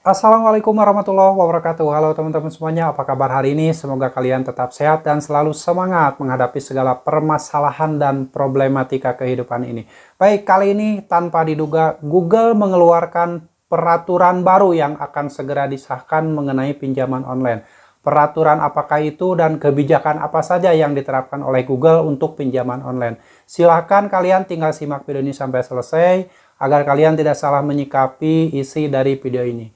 Assalamualaikum warahmatullahi wabarakatuh. Halo teman-teman semuanya, apa kabar hari ini? Semoga kalian tetap sehat dan selalu semangat menghadapi segala permasalahan dan problematika kehidupan ini. Baik, kali ini tanpa diduga Google mengeluarkan peraturan baru yang akan segera disahkan mengenai pinjaman online. Peraturan apakah itu dan kebijakan apa saja yang diterapkan oleh Google untuk pinjaman online? Silahkan kalian tinggal simak video ini sampai selesai agar kalian tidak salah menyikapi isi dari video ini.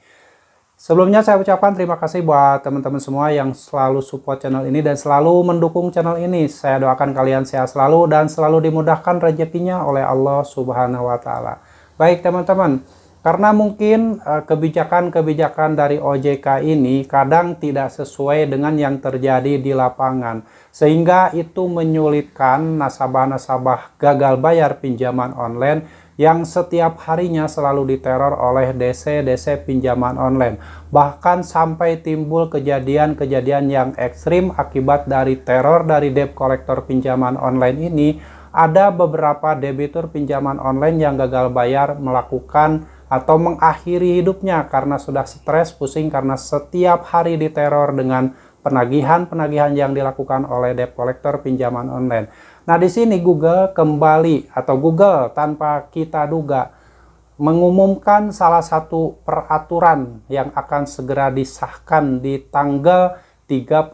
Sebelumnya saya ucapkan terima kasih buat teman-teman semua yang selalu support channel ini dan selalu mendukung channel ini. Saya doakan kalian sehat selalu dan selalu dimudahkan rezekinya oleh Allah Subhanahu wa Ta'ala. Baik teman-teman, karena mungkin kebijakan-kebijakan dari OJK ini kadang tidak sesuai dengan yang terjadi di lapangan, sehingga itu menyulitkan nasabah-nasabah gagal bayar pinjaman online yang setiap harinya selalu diteror oleh DC-DC pinjaman online. Bahkan sampai timbul kejadian-kejadian yang ekstrim akibat dari teror dari debt collector pinjaman online ini. Ada beberapa debitur pinjaman online yang gagal bayar melakukan atau mengakhiri hidupnya karena sudah stres, pusing karena setiap hari diteror dengan penagihan-penagihan yang dilakukan oleh debt collector pinjaman online. Nah, di sini Google kembali atau Google tanpa kita duga mengumumkan salah satu peraturan yang akan segera disahkan di tanggal 31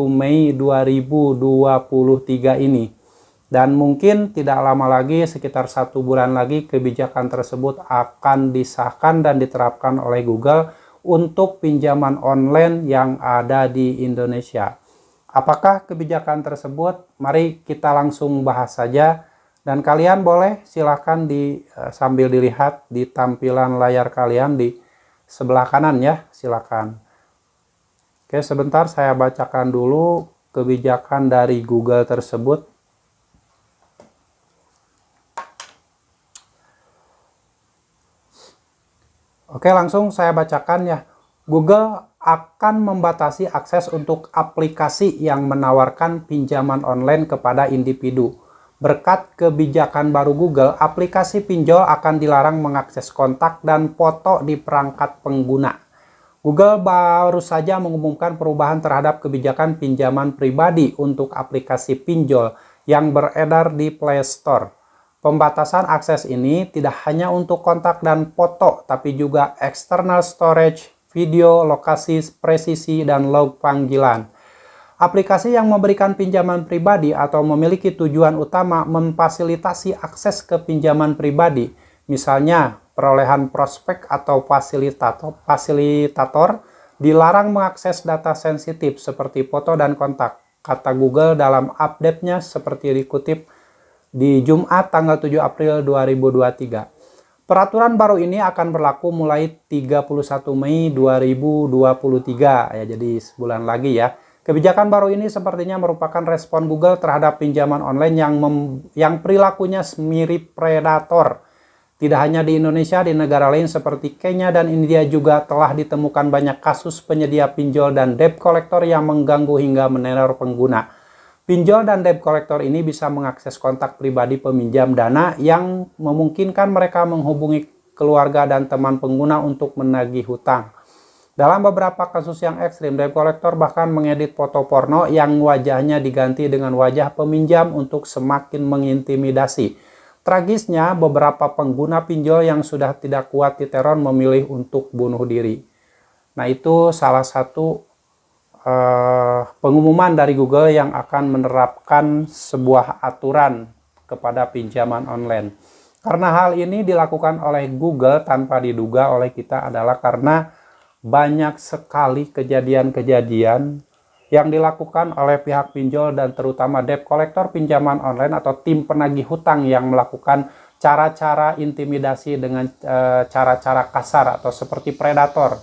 Mei 2023 ini. Dan mungkin tidak lama lagi, sekitar 1 bulan lagi, kebijakan tersebut akan disahkan dan diterapkan oleh Google untuk pinjaman online yang ada di Indonesia. Apakah kebijakan tersebut? Mari kita langsung bahas saja. Dan kalian boleh silahkan sambil dilihat di tampilan layar kalian di sebelah kanan ya, silakan. Oke, sebentar saya bacakan dulu kebijakan dari Google tersebut. Oke, langsung saya bacakan ya. Google akan membatasi akses untuk aplikasi yang menawarkan pinjaman online kepada individu. Berkat kebijakan baru Google, aplikasi pinjol akan dilarang mengakses kontak dan foto di perangkat pengguna. Google baru saja mengumumkan perubahan terhadap kebijakan pinjaman pribadi untuk aplikasi pinjol yang beredar di Play Store. Pembatasan akses ini tidak hanya untuk kontak dan foto, tapi juga external storage, video, lokasi, presisi, dan log panggilan. Aplikasi yang memberikan pinjaman pribadi atau memiliki tujuan utama memfasilitasi akses ke pinjaman pribadi, misalnya perolehan prospek atau fasilitator, dilarang mengakses data sensitif seperti foto dan kontak, kata Google dalam update-nya seperti dikutip di Jumat tanggal 7 April 2023. Peraturan baru ini akan berlaku mulai 31 Mei 2023, ya, jadi sebulan lagi ya. Kebijakan baru ini sepertinya merupakan respon Google terhadap pinjaman online yang perilakunya mirip predator. Tidak hanya di Indonesia, di negara lain seperti Kenya dan India juga telah ditemukan banyak kasus penyedia pinjol dan debt collector yang mengganggu hingga meneror pengguna. Pinjol dan debt collector ini bisa mengakses kontak pribadi peminjam dana yang memungkinkan mereka menghubungi keluarga dan teman pengguna untuk menagih hutang. Dalam beberapa kasus yang ekstrim, debt collector bahkan mengedit foto porno yang wajahnya diganti dengan wajah peminjam untuk semakin mengintimidasi. Tragisnya, beberapa pengguna pinjol yang sudah tidak kuat diteror memilih untuk bunuh diri. Nah, itu salah satu pengumuman dari Google yang akan menerapkan sebuah aturan kepada pinjaman online. Karena hal ini dilakukan oleh Google tanpa diduga oleh kita adalah karena banyak sekali kejadian-kejadian yang dilakukan oleh pihak pinjol dan terutama debt collector pinjaman online atau tim penagih hutang yang melakukan cara-cara intimidasi dengan cara-cara kasar atau seperti predator.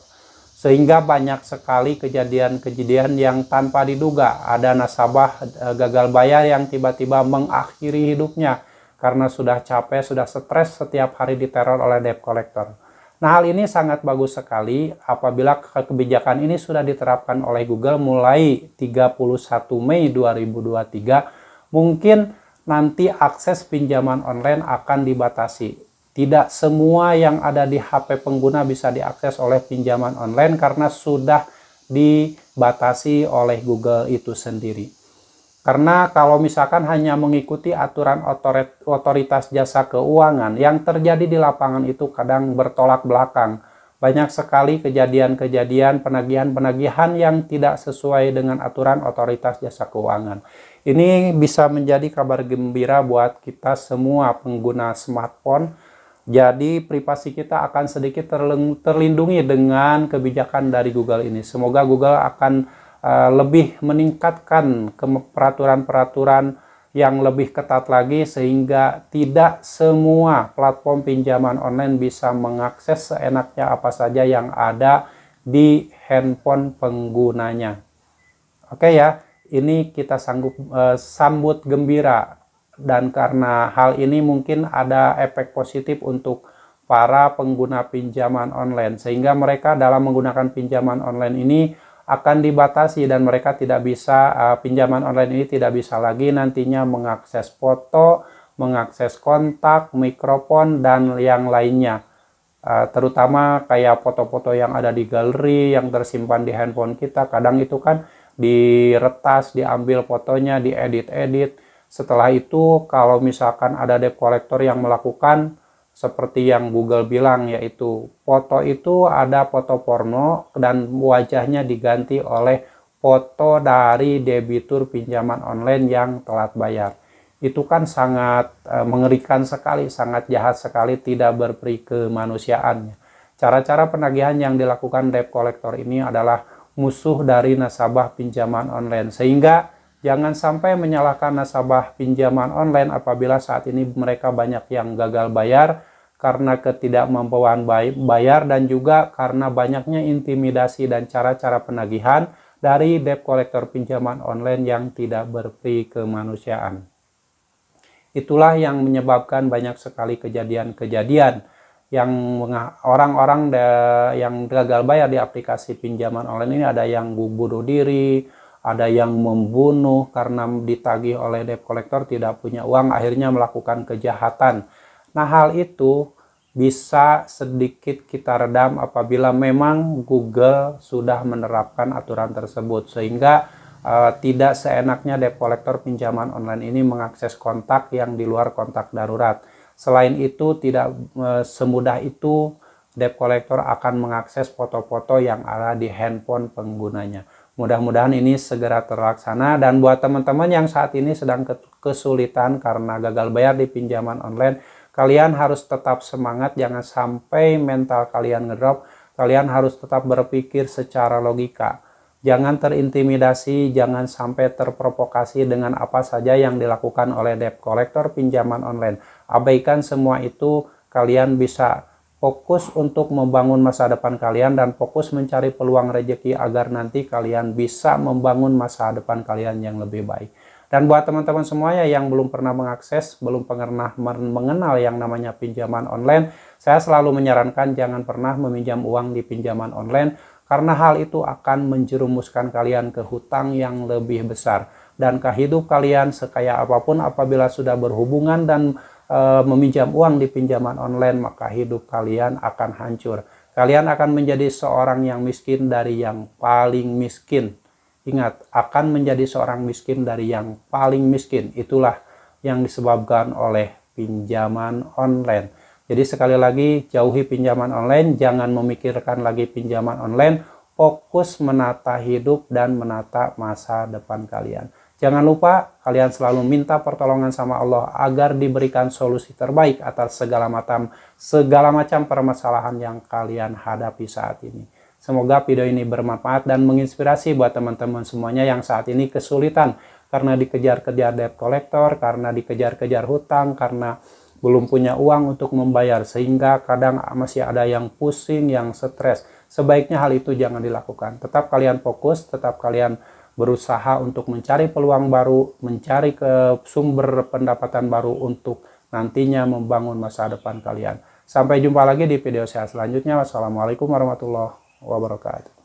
Sehingga banyak sekali kejadian-kejadian yang tanpa diduga. Ada nasabah gagal bayar yang tiba-tiba mengakhiri hidupnya karena sudah capek, sudah stres setiap hari diteror oleh debt collector. Nah, hal ini sangat bagus sekali apabila kebijakan ini sudah diterapkan oleh Google mulai 31 Mei 2023. Mungkin nanti akses pinjaman online akan dibatasi. Tidak semua yang ada di HP pengguna bisa diakses oleh pinjaman online karena sudah dibatasi oleh Google itu sendiri. Karena kalau misalkan hanya mengikuti aturan otoritas jasa keuangan, yang terjadi di lapangan itu kadang bertolak belakang. Banyak sekali kejadian-kejadian penagihan-penagihan yang tidak sesuai dengan aturan otoritas jasa keuangan. Ini bisa menjadi kabar gembira buat kita semua pengguna smartphone. Jadi privasi kita akan sedikit terlindungi dengan kebijakan dari Google ini. Semoga Google akan lebih meningkatkan peraturan-peraturan yang lebih ketat lagi sehingga tidak semua platform pinjaman online bisa mengakses seenaknya apa saja yang ada di handphone penggunanya. Oke ya, ini kita sambut gembira, dan karena hal ini mungkin ada efek positif untuk para pengguna pinjaman online sehingga mereka dalam menggunakan pinjaman online ini akan dibatasi dan mereka tidak bisa, pinjaman online ini tidak bisa lagi nantinya mengakses foto, mengakses kontak, mikrofon, dan yang lainnya. Terutama kayak foto-foto yang ada di galeri yang tersimpan di handphone kita, kadang itu kan diretas, diambil fotonya, diedit-edit. Setelah itu kalau misalkan ada debt collector yang melakukan seperti yang Google bilang, yaitu foto itu ada foto porno dan wajahnya diganti oleh foto dari debitur pinjaman online yang telat bayar. Itu kan sangat mengerikan sekali, sangat jahat sekali, tidak berperi kemanusiaan. Cara-cara penagihan yang dilakukan debt collector ini adalah musuh dari nasabah pinjaman online, sehingga jangan sampai menyalahkan nasabah pinjaman online apabila saat ini mereka banyak yang gagal bayar karena ketidakmampuan bayar dan juga karena banyaknya intimidasi dan cara-cara penagihan dari debt collector pinjaman online yang tidak berperi kemanusiaan. Itulah yang menyebabkan banyak sekali kejadian-kejadian yang orang-orang yang gagal bayar di aplikasi pinjaman online ini, ada yang bunuh diri, ada yang membunuh karena ditagih oleh debt collector, tidak punya uang, akhirnya melakukan kejahatan. Nah, hal itu bisa sedikit kita redam apabila memang Google sudah menerapkan aturan tersebut, sehingga tidak seenaknya debt collector pinjaman online ini mengakses kontak yang di luar kontak darurat. Selain itu, tidak semudah itu debt collector akan mengakses foto-foto yang ada di handphone penggunanya. Mudah-mudahan ini segera terlaksana, dan buat teman-teman yang saat ini sedang kesulitan karena gagal bayar di pinjaman online, kalian harus tetap semangat, jangan sampai mental kalian ngedrop. Kalian harus tetap berpikir secara logika. Jangan terintimidasi, jangan sampai terprovokasi dengan apa saja yang dilakukan oleh debt collector pinjaman online. Abaikan semua itu, kalian bisa fokus untuk membangun masa depan kalian dan fokus mencari peluang rezeki agar nanti kalian bisa membangun masa depan kalian yang lebih baik. Dan buat teman-teman semuanya yang belum pernah mengakses, belum pernah mengenal yang namanya pinjaman online, saya selalu menyarankan jangan pernah meminjam uang di pinjaman online, karena hal itu akan menjerumuskan kalian ke hutang yang lebih besar. Dan ke hidup kalian sekaya apapun, apabila sudah berhubungan dan meminjam uang di pinjaman online, maka hidup kalian akan hancur. Kalian akan menjadi seorang yang miskin dari yang paling miskin. Ingat, akan menjadi seorang miskin dari yang paling miskin. Itulah yang disebabkan oleh pinjaman online. Jadi sekali lagi, jauhi pinjaman online, jangan memikirkan lagi pinjaman online, fokus menata hidup dan menata masa depan kalian. Jangan lupa kalian selalu minta pertolongan sama Allah agar diberikan solusi terbaik atas segala macam permasalahan yang kalian hadapi saat ini. Semoga video ini bermanfaat dan menginspirasi buat teman-teman semuanya yang saat ini kesulitan karena dikejar-kejar debt collector, karena dikejar-kejar hutang, karena belum punya uang untuk membayar, sehingga kadang masih ada yang pusing, yang stres. Sebaiknya hal itu jangan dilakukan. Tetap kalian fokus, tetap kalian berusaha untuk mencari peluang baru, mencari sumber pendapatan baru untuk nantinya membangun masa depan kalian. Sampai jumpa lagi di video saya selanjutnya. Wassalamualaikum warahmatullahi wabarakatuh.